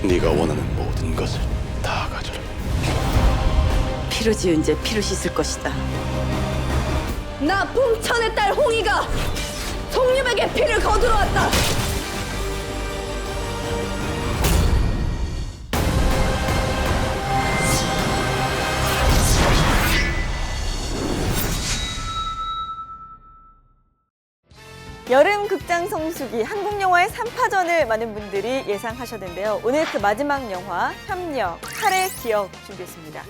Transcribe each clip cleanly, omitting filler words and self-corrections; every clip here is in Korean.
네가 원하는 모든 것을 다 가져라. 피로 지은 죄 피로 씻을 것이다. 나 뽕천의 딸 홍이가 송유백의 피를 거두러 왔다. 여름 극장 성수기 한국 영화의 3파전을 많은 분들이 예상하셨는데요. 오늘 그 마지막 영화 협녀 칼의 기억 준비했습니다.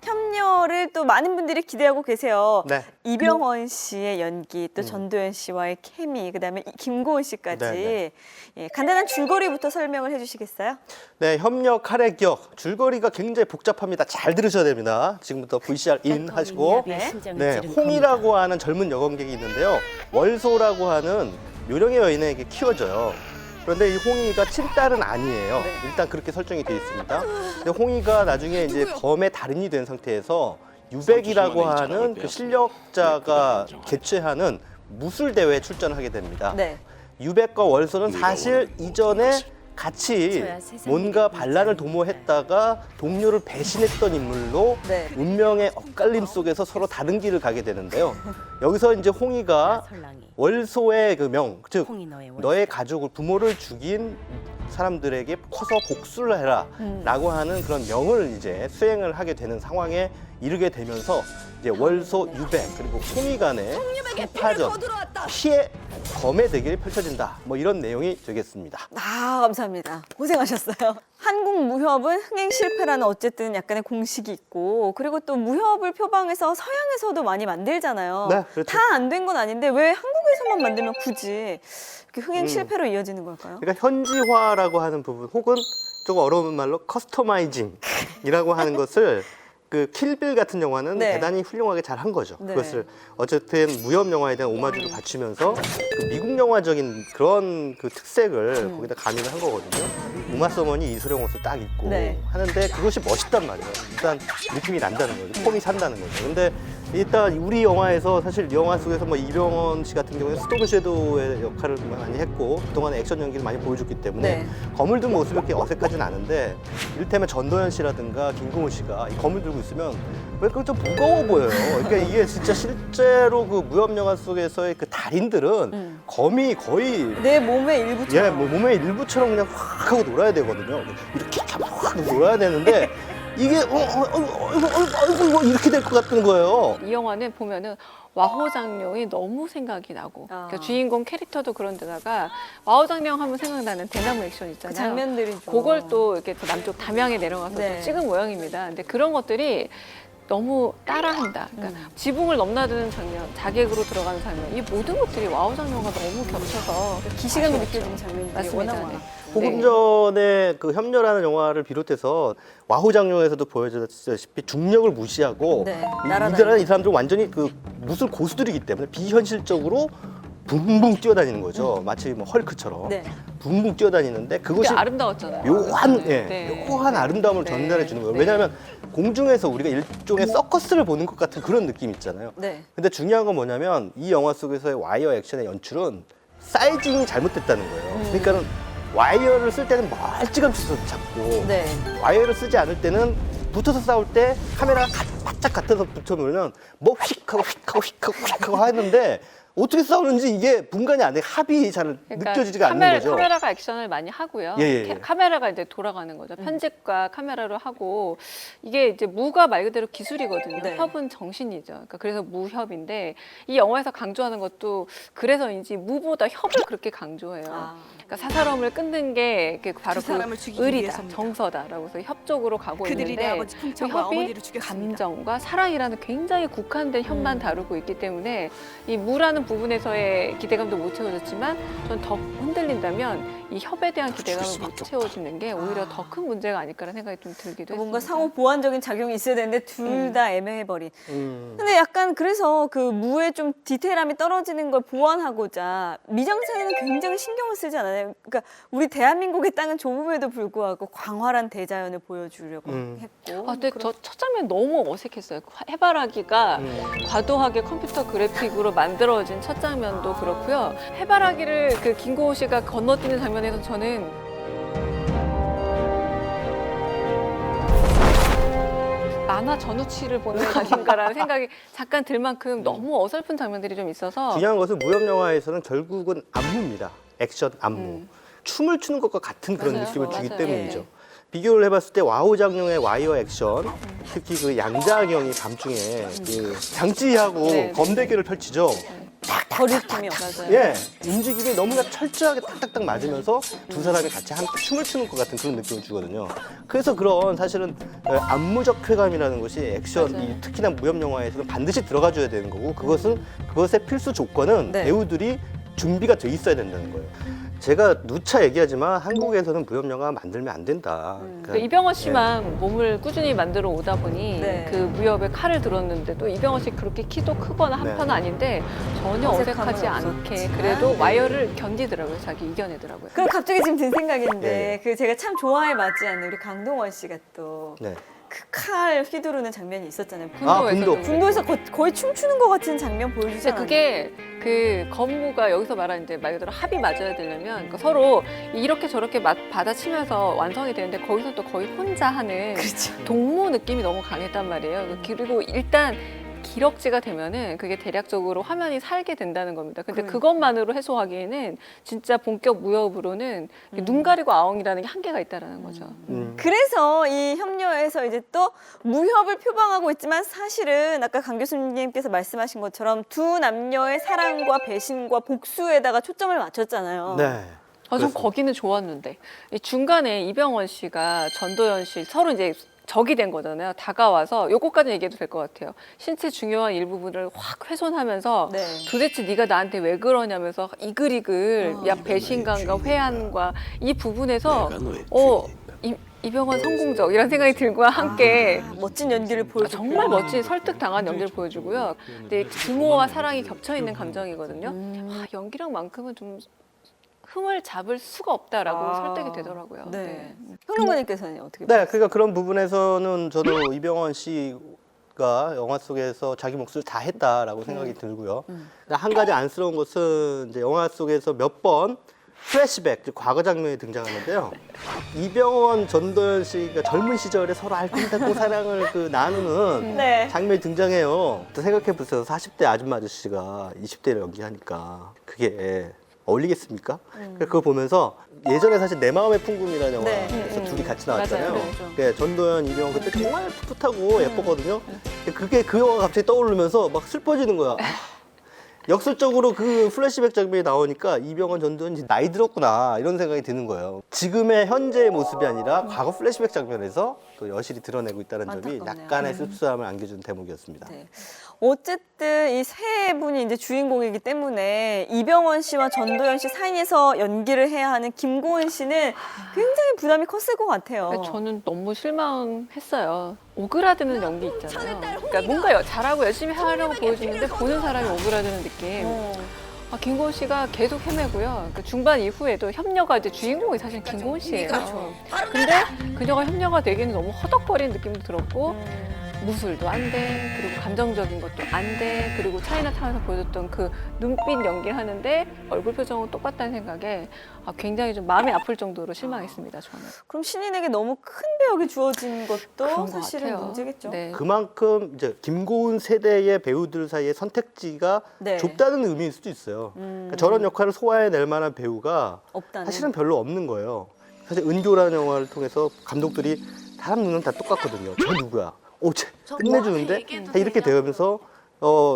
협녀를 또 많은 분들이 기대하고 계세요. 네. 이병헌 씨의 연기, 또 전도연 씨와의 케미, 그다음에 김고은 씨까지 네. 예, 간단한 줄거리부터 설명을 해주시겠어요? 네, 협력 칼의 기억. 줄거리가 굉장히 복잡합니다. 잘 들으셔야 됩니다. 지금부터 VCR 인 하시고. 네, 홍이라고 하는 젊은 여공객이 있는데요. 월소라고 하는 요령의 여인에게 키워져요. 그런데 이 홍이가 친딸은 아니에요. 일단 그렇게 설정이 되어 있습니다. 근데 홍이가 나중에 이제 범의 달인이 된 상태에서 유백이라고 하는 그 실력자가 개최하는 무술 대회에 출전을 하게 됩니다. 네. 유백과 월소는 사실 이전에 같이 뭔가 반란을 도모했다가 동료를 배신했던 인물로 네. 운명의 엇갈림 속에서 서로 다른 길을 가게 되는데요. 여기서 이제 홍이가 월소의 그 명, 즉 너의 가족을 부모를 죽인 사람들에게 커서 복수를 해라 라고 하는 그런 명을 이제 수행을 하게 되는 상황에 이르게 되면서 이제 월소, 유백 그리고 홍이 간의 파전, 피해 검의 대결이 펼쳐진다. 뭐 이런 내용이 되겠습니다. 아, 감사합니다. 고생하셨어요. 한국 무협은 흥행 실패라는 어쨌든 약간의 공식이 있고, 그리고 또 무협을 표방해서 서양에서도 많이 만들잖아요. 네, 그렇죠. 다 안 된 건 아닌데 왜 한국에서만 만들면 굳이 이렇게 흥행 실패로 이어지는 걸까요? 그러니까 현지화라고 하는 부분 혹은 조금 어려운 말로 커스터마이징이라고 하는 것을 그 킬빌 같은 영화는 네. 대단히 훌륭하게 잘 한 거죠. 네. 그것을 어쨌든 무협 영화에 대한 오마주를 갖추면서 그 미국 영화적인 그런 그 특색을 거기다 가미를 한 거거든요. 우마 서머니 이소룡 옷을 딱 입고 네. 하는데 그것이 멋있단 말이에요. 일단 느낌이 난다는 거죠. 폼이 산다는 거죠. 근데 일단 우리 영화에서 사실 영화 속에서 뭐 이병헌 씨 같은 경우에 스토브 섀도우의 역할을 많이 했고 그동안 액션 연기를 많이 보여줬기 때문에 네. 검을 든 모습이 그렇게 어색하진 않은데 이를테면 전도연 씨라든가 김고은 씨가 이 검을 들고 있으면 왜 그렇게 좀 무거워 보여요. 그러니까 이게 진짜 실제로 그 무협 영화 속에서의 그 달인들은 검이 거의 내 몸의 일부처럼. 예, 뭐 몸의 일부처럼 그냥 확 하고 놀아야 되거든요. 이렇게 확 놀아야 되는데 이게 어이구 이렇게 될 것 같은 거예요. 이 영화는 보면은 와호장룡이 너무 생각이 나고 그러니까 주인공 캐릭터도 그런데다가 와호장룡 하면 생각나는 대나무 액션 있잖아요. 그 장면들이죠. 그걸 또 이렇게 또 남쪽 담양에 내려가서 네. 또 찍은 모양입니다. 근데 그런 것들이 너무 따라한다. 그러니까 지붕을 넘나드는 장면, 자객으로 들어가는 장면, 이 모든 것들이 와우장룡과 너무 겹쳐서 기시감이 아쉬웠죠. 느껴지는 장면들이 맞습니다. 워낙 많아. 네. 조금 전에 그 협녀라는 영화를 비롯해서 와호장룡에서도 보여줬다시피 중력을 무시하고 네, 이 날아다니는. 사람들은 완전히 그 무술 고수들이기 때문에 비현실적으로 붕붕 뛰어다니는 거죠. 마치 뭐 헐크처럼 네. 붕붕 뛰어다니는데 그게 그것이 아름다웠잖아요. 묘한 네. 묘한 아름다움을 네. 전달해 주는 거예요. 네. 왜냐하면 공중에서 우리가 일종의 서커스를 보는 것 같은 그런 느낌 있잖아요. 네. 근데 중요한 건 뭐냐면 이 영화 속에서의 와이어 액션의 연출은 사이징이 잘못됐다는 거예요. 그러니까는 와이어를 쓸 때는 멀찌감치 잡고 네. 와이어를 쓰지 않을 때는 붙어서 싸울 때 카메라가 바짝 같아서 붙여놓으면 뭐 휙하고 휙하고 휙하고 휙하고 하는데 어떻게 싸우는지 이게 분간이 안 돼. 합이 잘 느껴지지가 않는 거죠. 카메라가 액션을 많이 하고요. 예. 카메라가 이제 돌아가는 거죠. 편집과 카메라로 하고 이게 이제 무가 말 그대로 기술이거든요. 네. 협은 정신이죠. 그러니까 그래서 무협인데 이 영화에서 강조하는 것도 그래서인지 무보다 협을 그렇게 강조해요. 아. 그러니까 사사로움을 끊는 게 바로 그 사람을 그 죽이기 의리다, 위해서입니다. 정서다라고 해서 협적으로 가고 그들이 내 있는데 아버지 그 풍차와 협이 어머니를 죽였습니다. 감정과 사랑이라는 굉장히 국한된 협만 다루고 있기 때문에 이 무라는 부분에서의 기대감도 못 채워졌지만 전 더 흔들린다면 이 협에 대한 기대감을 못 채워지는 게 오히려 더 큰 문제가 아닐까라는 생각이 좀 들기도 했습니다. 뭔가 상호 보완적인 작용이 있어야 되는데 둘 다 애매해버린. 음. 근데 약간 그래서 그 무의 좀 디테일함이 떨어지는 걸 보완하고자 미장센에는 굉장히 신경을 쓰지 않아요. 그러니까 우리 대한민국의 땅은 좁음에도 불구하고 광활한 대자연을 보여주려고 했고. 근데 저 첫 장면 너무 어색했어요. 해바라기가 과도하게 컴퓨터 그래픽으로 만들어진 첫 장면도 그렇고요. 해바라기를 그 김고은 씨가 건너뛰는 장면에서 저는 만화 전우치를 보는 것인가라는 생각이 잠깐 들 만큼 너무 어설픈 장면들이 좀 있어서 중요한 것은 무협 영화에서는 결국은 안무입니다. 액션 안무. 춤을 추는 것과 같은 그런 맞아요. 느낌을 주기 맞아요. 때문이죠. 예. 비교를 해봤을 때 와우 장룡의 와이어 액션, 특히 그 양자경이 밤중에 그 장찌하고 네. 검대결을 펼치죠. 거리낌이 맞아요. 예, 움직임이 너무나 철저하게 딱딱딱 맞으면서 두 사람이 같이 함께 춤을 추는 것 같은 그런 느낌을 주거든요. 그래서 그런 사실은 안무적 쾌감이라는 것이 액션, 맞아요. 특히나 무협 영화에서는 반드시 들어가줘야 되는 거고 그것의 필수 조건은 네. 배우들이 준비가 돼 있어야 된다는 거예요. 제가 누차 얘기하지만 한국에서는 무협 영화 만들면 안 된다. 그 이병헌 씨만 몸을 꾸준히 만들어 오다 보니 네. 그 무협에 칼을 들었는데도 이병헌 씨 그렇게 키도 크거나 네. 한편은 아닌데 전혀 어색함은 어색하지 않게 없었지만. 그래도 와이어를 견디더라고요. 자기 이겨내더라고요. 그럼 갑자기 지금 든 생각인데 예. 그 제가 참 좋아해 맞지 않는 우리 강동원 씨가 또 네. 그 칼 휘두르는 장면이 있었잖아요. 군도. 군도에서 거의 춤추는 것 같은 장면 보여주지 근데 않아요? 그게 그 건무가 여기서 말하는 이제 말 그대로 합이 맞아야 되려면 그러니까 서로 이렇게 저렇게 받아치면서 완성이 되는데 거기서 또 거의 혼자 하는 그렇죠. 동무 느낌이 너무 강했단 말이에요. 그리고 일단 기럭지가 되면은 그게 대략적으로 화면이 살게 된다는 겁니다. 근데 그것만으로 해소하기에는 진짜 본격 무협으로는 눈 가리고 아웅이라는 게 한계가 있다라는 거죠. 그래서 이 협녀에서 이제 또 무협을 표방하고 있지만 사실은 아까 강 교수님께서 말씀하신 것처럼 두 남녀의 사랑과 배신과 복수에다가 초점을 맞췄잖아요. 네. 전 거기는 좋았는데 이 중간에 이병헌 씨가 전도연 씨 서로 이제 적이 된 거잖아요. 다가와서 요거까지 얘기해도 될 것 같아요. 신체 중요한 일부분을 확 훼손하면서 네. 도대체 네가 나한테 왜 그러냐면서 이글이글 야 배신감과 회한과 이 부분에서 내가 너의 이병헌 성공적 이런 생각이 들고 함께 멋진 연기를 보여줬고 정말 멋진 설득당한 연기를 보여주고요. 근데 증오와 사랑이 겹쳐 있는 감정이거든요. 연기력만큼은 좀 흠을 잡을 수가 없다라고 설득이 되더라고요. 네. 평론가님께서는 어떻게 네, 그러니까 그런 부분에서는 저도 이병헌 씨가 영화 속에서 자기 몫을 다 했다라고 생각이 들고요. 한 가지 안쓰러운 것은 이제 영화 속에서 몇 번 플래시백, 즉 과거 장면이 등장하는데요. 이병헌, 전도연 씨가 젊은 시절에 서로 알콩달콩 사랑을 나누는 네. 장면이 등장해요. 또 생각해 보세요. 40대 아줌마 아저씨가 20대를 연기하니까 그게 어울리겠습니까? 그걸 보면서 예전에 사실 내 마음의 풍금이라는 영화에서 둘이 같이 나왔잖아요. 맞아요. 네, 전도연, 이병헌 그때 정말 풋풋하고 예뻤거든요. 그게 그 영화가 갑자기 떠오르면서 막 슬퍼지는 거야. 역설적으로 그 플래시백 장면이 나오니까 이병헌, 전도연 이제 나이 들었구나 이런 생각이 드는 거예요. 지금의 현재의 모습이 아니라 과거 플래시백 장면에서 또 여실히 드러내고 있다는 점이 안타깝네요. 약간의 씁쓸함을 안겨준 대목이었습니다. 네. 어쨌든 이 세 분이 이제 주인공이기 때문에 이병헌 씨와 전도연 씨 사이에서 연기를 해야 하는 김고은 씨는 굉장히 부담이 컸을 것 같아요. 저는 너무 실망했어요. 오그라드는 연기 있잖아요. 그러니까 뭔가 잘하고 열심히 하려고 보여주는데 보는 사람이 오그라드는 느낌. 김고은 씨가 계속 헤매고요. 그 중반 이후에도 협녀가 이제 주인공이 사실 김고은 씨예요. 근데 그녀가 협녀가 되기는 너무 허덕거리는 느낌도 들었고 무술도 안 돼, 그리고 감정적인 것도 안 돼, 그리고 차이나타운에서 보여줬던 그 눈빛 연기를 하는데 얼굴 표정은 똑같다는 생각에 굉장히 좀 마음이 아플 정도로 실망했습니다, 저는. 그럼 신인에게 너무 큰 배역이 주어진 것도 그런 것 사실은 같아요. 문제겠죠. 네. 그만큼 이제 김고은 세대의 배우들 사이의 선택지가 네. 좁다는 의미일 수도 있어요. 그러니까 저런 역할을 소화해낼 만한 배우가 없다는. 사실은 별로 없는 거예요. 사실 은교라는 영화를 통해서 감독들이 사람 눈은 다 똑같거든요. 저 누구야? 쟤 끝내주는데 다 이렇게 되면서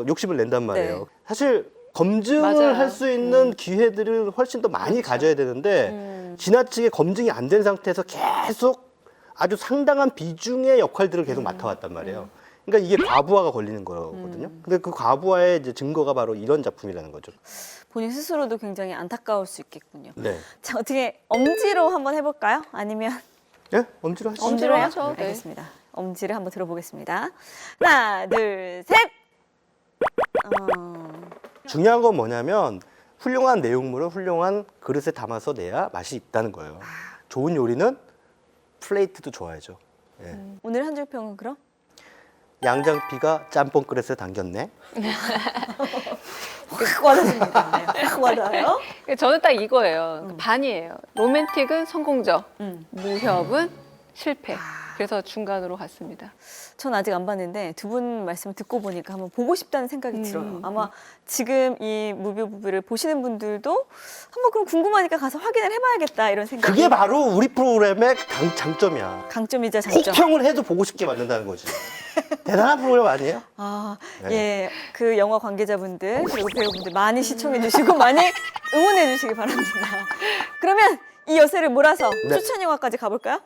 욕심을 낸단 말이에요. 네. 사실 검증을 맞아요. 할 수 있는 기회들을 훨씬 더 많이 가져야 되는데 지나치게 검증이 안 된 상태에서 계속 아주 상당한 비중의 역할들을 계속 맡아왔단 말이에요. 그러니까 이게 과부하가 걸리는 거거든요. 근데 그 과부하의 이제 증거가 바로 이런 작품이라는 거죠. 본인 스스로도 굉장히 안타까울 수 있겠군요. 네. 자, 어떻게 엄지로 한번 해볼까요? 아니면 예? 엄지로 하시죠. 엄지로 해요? 하죠. 네. 알겠습니다. 엄지를 한번 들어보겠습니다. 하나, 둘, 셋. 중요한 건 뭐냐면 훌륭한 내용물을 훌륭한 그릇에 담아서 내야 맛이 있다는 거예요. 좋은 요리는 플레이트도 좋아야죠. 예. 오늘 한 줄 평은 그럼? 양장피가 짬뽕 그릇에 담겼네. 확 와닿습니다. 확 와닿아요. 저는 딱 이거예요. 반이에요. 로맨틱은 성공적, 무협은 실패. 그래서 중간으로 갔습니다. 전 아직 안 봤는데 두 분 말씀을 듣고 보니까 한번 보고 싶다는 생각이 들어요. 아마 지금 이 무비부비를 보시는 분들도 한번 그럼 궁금하니까 가서 확인을 해봐야겠다 이런 생각이. 그게 바로 우리 프로그램의 장점이야. 강점이자 장점. 혹평을 해도 보고 싶게 만든다는 거지. 대단한 프로그램 아니에요? 아, 네. 예. 그 영화 관계자분들 그리고 배우분들 많이 시청해 주시고 많이 응원해 주시기 바랍니다. 그러면 이 여세를 몰아서 네. 추천 영화까지 가볼까요?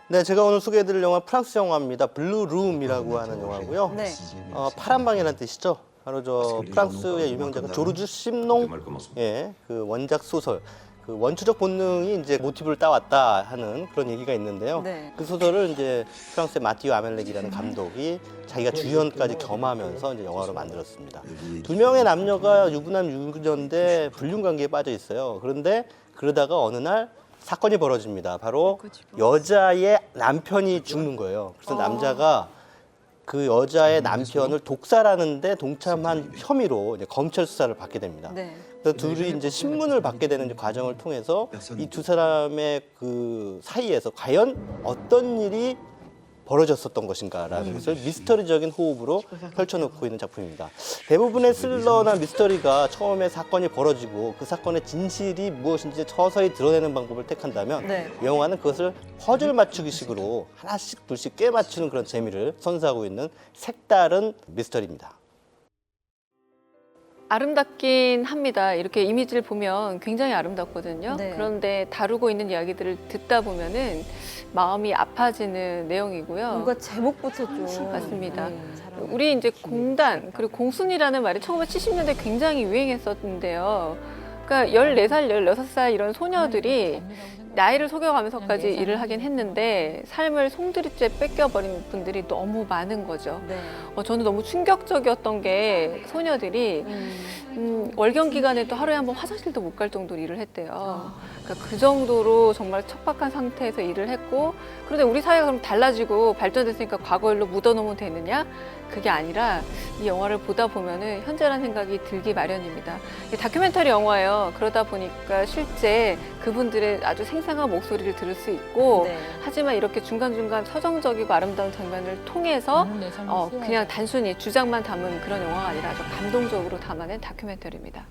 네, 제가 오늘 소개해드릴 영화 프랑스 영화입니다. 블루룸이라고 하는 영화고요. 네. 파란 방이라는 뜻이죠. 바로 저 프랑스의 유명 작가 조르주 심농 예, 그 원작 소설. 그 원초적 본능이 이제 모티브를 따왔다 하는 그런 얘기가 있는데요. 네. 그 소설을 이제 프랑스의 마티오 아멜렉이라는 감독이 자기가 주연까지 겸하면서 이제 영화로 만들었습니다. 두 명의 남녀가 유부남 유부녀인데 불륜 관계에 빠져 있어요. 그런데 그러다가 어느 날 사건이 벌어집니다. 바로 여자의 남편이 죽는 거예요. 그래서 남자가 그 여자의 남편을 독살하는데 동참한 혐의로 이제 검찰 수사를 받게 됩니다. 네. 그래서 둘이 이제 신문을 받게 되는 과정을 통해서 이 두 사람의 그 사이에서 과연 어떤 일이 벌어졌었던 것인가라는 것을 미스터리적인 호흡으로 펼쳐놓고 있는 작품입니다. 대부분의 스릴러나 미스터리가 처음에 사건이 벌어지고 그 사건의 진실이 무엇인지 서서히 드러내는 방법을 택한다면 네. 이 영화는 그것을 퍼즐 맞추기식으로 하나씩 둘씩 꿰 맞추는 그런 재미를 선사하고 있는 색다른 미스터리입니다. 아름답긴 합니다. 이렇게 이미지를 보면 굉장히 아름답거든요. 네. 그런데 다루고 있는 이야기들을 듣다 보면은 마음이 아파지는 내용이고요. 뭔가 제목부터 좀 맞습니다. 잘 우리 이제 공단 그리고 공순이라는 말이 1970년대 굉장히 유행했었는데요. 그러니까 14살, 16살 이런 소녀들이 나이를 속여가면서까지 일을 하긴 했는데 삶을 송두리째 뺏겨버린 분들이 너무 많은 거죠. 네. 저는 너무 충격적이었던 게 소녀들이 월경 기간에도 하루에 한 번 화장실도 못 갈 정도로 일을 했대요. 그러니까 그 정도로 정말 척박한 상태에서 일을 했고, 그런데 우리 사회가 그럼 달라지고 발전됐으니까 과거 일로 묻어놓으면 되느냐? 그게 아니라 이 영화를 보다 보면은 현재라는 생각이 들기 마련입니다. 이게 다큐멘터리 영화예요. 그러다 보니까 실제 그분들의 아주 생생한 목소리를 들을 수 있고, 네. 하지만 이렇게 중간중간 서정적이고 아름다운 장면을 통해서 그냥 단순히 주장만 담은 그런 영화가 아니라 아주 감동적으로 담아낸 다큐멘터리입니다.